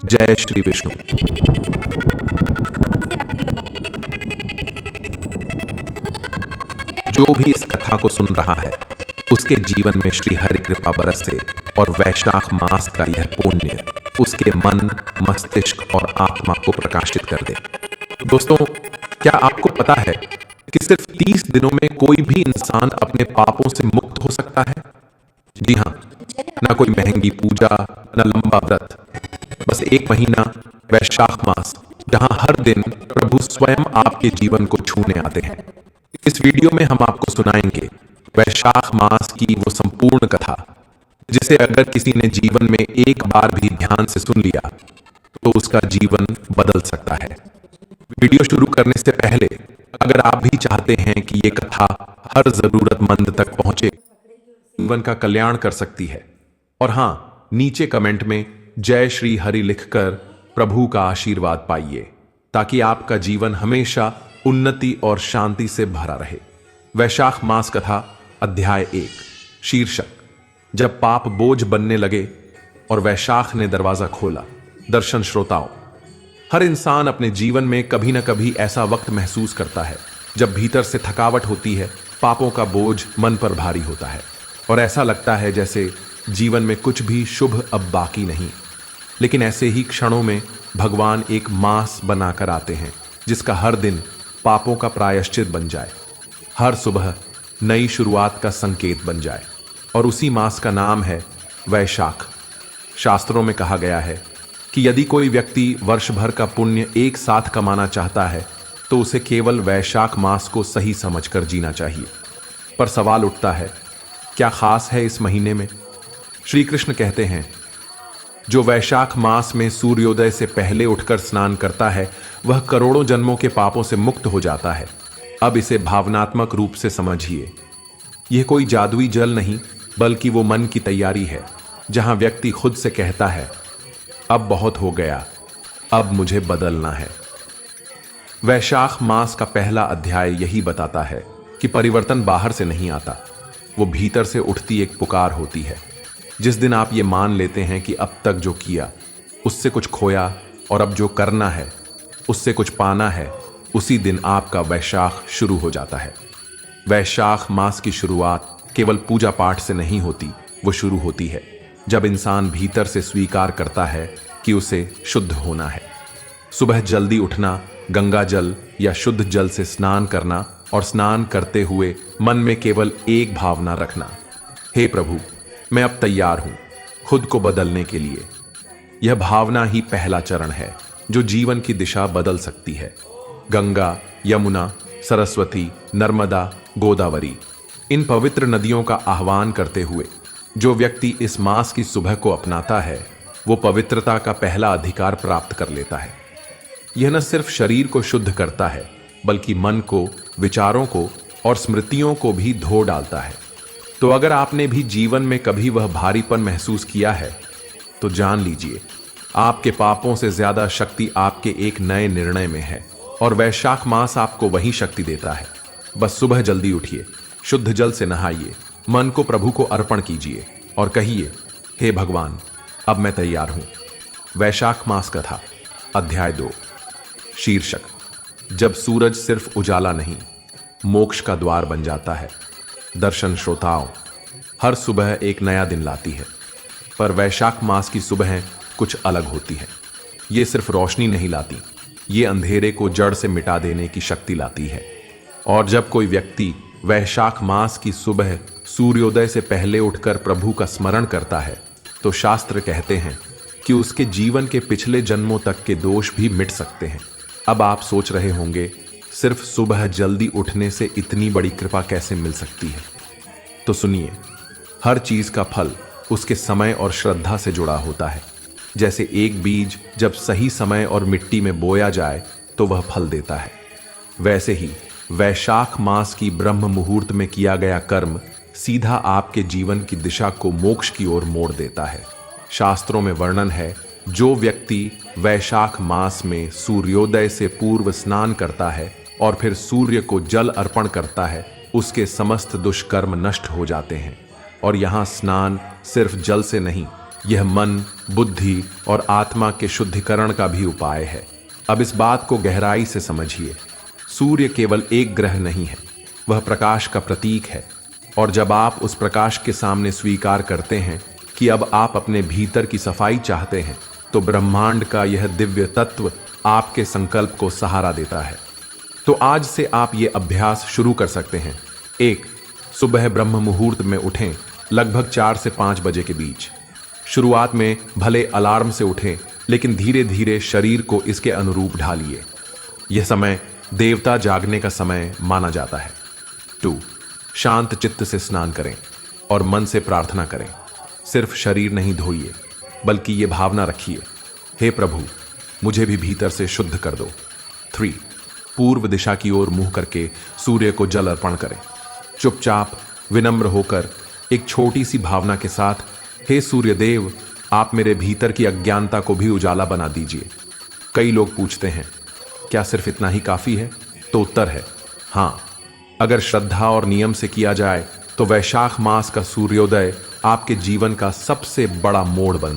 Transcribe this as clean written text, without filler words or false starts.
जय श्री विष्णु। जो भी इस कथा को सुन रहा है उसके जीवन में श्री हरि कृपा बरसे और वैशाख मास का यह पुण्य उसके मन, मस्तिष्क और आत्मा को प्रकाशित कर दे। दोस्तों, क्या आपको पता है कि सिर्फ 30 दिनों में कोई भी इंसान अपने पापों से मुक्त हो सकता है? जी हां, ना कोई महंगी पूजा, ना लंबा व्रत, बस 1 महीना वैशाख मास, जहां हर दिन प्रभु स्वयं आपके जीवन को छूने आते हैं। इस वीडियो में हम आपको सुनाएंगे वैशाख मास की वो संपूर्ण कथा, जिसे अगर किसी ने जीवन में एक बार भी ध्यान से सुन लिया तो उसका जीवन बदल सकता है। वीडियो शुरू करने से पहले अगर आप भी चाहते हैं कि ये कथा हर जरूरतमंद तक पहुंचे, जीवन का कल्याण कर सकती है, और हां, नीचे कमेंट में जय श्री हरि लिखकर प्रभु का आशीर्वाद पाइए, ताकि आपका जीवन हमेशा उन्नति और शांति से भरा रहे। वैशाख मास कथा अध्याय 1। शीर्षक: जब पाप बोझ बनने लगे और वैशाख ने दरवाजा खोला। दर्शन श्रोताओं, हर इंसान अपने जीवन में कभी न कभी ऐसा वक्त महसूस करता है जब भीतर से थकावट होती है, पापों का बोझ मन पर भारी होता है और ऐसा लगता है जैसे जीवन में कुछ भी शुभ अब बाकी नहीं। लेकिन ऐसे ही क्षणों में भगवान एक मास बनाकर आते हैं जिसका हर दिन पापों का प्रायश्चित बन जाए, हर सुबह नई शुरुआत का संकेत बन जाए, और उसी मास का नाम है वैशाख। शास्त्रों में कहा गया है कि यदि कोई व्यक्ति वर्ष भर का पुण्य एक साथ कमाना चाहता है तो उसे केवल वैशाख मास को सही समझकर जीना चाहिए। पर सवाल उठता है, क्या खास है इस महीने में? श्री कृष्ण कहते हैं, जो वैशाख मास में सूर्योदय से पहले उठकर स्नान करता है वह करोड़ों जन्मों के पापों से मुक्त हो जाता है। अब इसे भावनात्मक रूप से समझिए। यह कोई जादुई जल नहीं, बल्कि वो मन की तैयारी है, जहां व्यक्ति खुद से कहता है, अब बहुत हो गया, अब मुझे बदलना है। वैशाख मास का पहला अध्याय यही बताता है कि परिवर्तन बाहर से नहीं आता, वो भीतर से उठती एक पुकार होती है। जिस दिन आप ये मान लेते हैं कि अब तक जो किया उससे कुछ खोया और अब जो करना है उससे कुछ पाना है, उसी दिन आपका वैशाख शुरू हो जाता है। वैशाख मास की शुरुआत केवल पूजा पाठ से नहीं होती, वो शुरू होती है जब इंसान भीतर से स्वीकार करता है कि उसे शुद्ध होना है। सुबह जल्दी उठना, गंगा जल या शुद्ध जल से स्नान करना और स्नान करते हुए मन में केवल एक भावना रखना, हे प्रभु, मैं अब तैयार हूं खुद को बदलने के लिए। यह भावना ही पहला चरण है जो जीवन की दिशा बदल सकती है। गंगा, यमुना, सरस्वती, नर्मदा, गोदावरी, इन पवित्र नदियों का आह्वान करते हुए जो व्यक्ति इस मास की सुबह को अपनाता है वो पवित्रता का पहला अधिकार प्राप्त कर लेता है। यह न सिर्फ शरीर को शुद्ध करता है, बल्कि मन को, विचारों को और स्मृतियों को भी धो डालता है। तो अगर आपने भी जीवन में कभी वह भारीपन महसूस किया है तो जान लीजिए, आपके पापों से ज्यादा शक्ति आपके एक नए निर्णय में है, और वैशाख मास आपको वही शक्ति देता है। बस सुबह जल्दी उठिए, शुद्ध जल से नहाइए, मन को प्रभु को अर्पण कीजिए और कहिए, हे भगवान, अब मैं तैयार हूं। वैशाख मास कथा अध्याय 2। शीर्षक: जब सूरज सिर्फ उजाला नहीं, मोक्ष का द्वार बन जाता है। दर्शन श्रोताओं, हर सुबह एक नया दिन लाती है, पर वैशाख मास की सुबह कुछ अलग होती है। ये सिर्फ रोशनी नहीं लाती, ये अंधेरे को जड़ से मिटा देने की शक्ति लाती है। और जब कोई व्यक्ति वैशाख मास की सुबह सूर्योदय से पहले उठकर प्रभु का स्मरण करता है तो शास्त्र कहते हैं कि उसके जीवन के पिछले जन्मों तक के दोष भी मिट सकते हैं। अब आप सोच रहे होंगे, सिर्फ सुबह जल्दी उठने से इतनी बड़ी कृपा कैसे मिल सकती है? तो सुनिए, हर चीज का फल उसके समय और श्रद्धा से जुड़ा होता है। जैसे एक बीज जब सही समय और मिट्टी में बोया जाए तो वह फल देता है, वैसे ही वैशाख मास की ब्रह्म मुहूर्त में किया गया कर्म सीधा आपके जीवन की दिशा को मोक्ष की ओर मोड़ देता है। शास्त्रों में वर्णन है, जो व्यक्ति वैशाख मास में सूर्योदय से पूर्व स्नान करता है और फिर सूर्य को जल अर्पण करता है, उसके समस्त दुष्कर्म नष्ट हो जाते हैं। और यहाँ स्नान सिर्फ जल से नहीं, यह मन, बुद्धि और आत्मा के शुद्धिकरण का भी उपाय है। अब इस बात को गहराई से समझिए। सूर्य केवल एक ग्रह नहीं है, वह प्रकाश का प्रतीक है। और जब आप उस प्रकाश के सामने स्वीकार करते हैं कि अब आप अपने भीतर की सफाई चाहते हैं, तो ब्रह्मांड का यह दिव्य तत्व आपके संकल्प को सहारा देता है। तो आज से आप ये अभ्यास शुरू कर सकते हैं। 1. सुबह ब्रह्म मुहूर्त में उठें, लगभग 4 से 5 बजे के बीच। शुरुआत में भले अलार्म से उठें, लेकिन धीरे धीरे शरीर को इसके अनुरूप ढालिए। यह समय देवता जागने का समय माना जाता है। 2. शांत चित्त से स्नान करें और मन से प्रार्थना करें। सिर्फ शरीर नहीं धोइए, बल्कि ये भावना रखिए, हे प्रभु, मुझे भी भीतर से शुद्ध कर दो। 3. पूर्व दिशा की ओर मुंह करके सूर्य को जल अर्पण करें। चुपचाप विनम्र होकर एक छोटी सी भावना के साथ, हे सूर्य देव, आप मेरे भीतर की अज्ञानता को भी उजाला बना दीजिए। कई लोग पूछते हैं, क्या सिर्फ इतना ही काफी है? तो उत्तर है हाँ। अगर श्रद्धा और नियम से किया जाए तो वैशाख मास का सूर्योदय आपके जीवन का सबसे बड़ा मोड़ बन सकता है।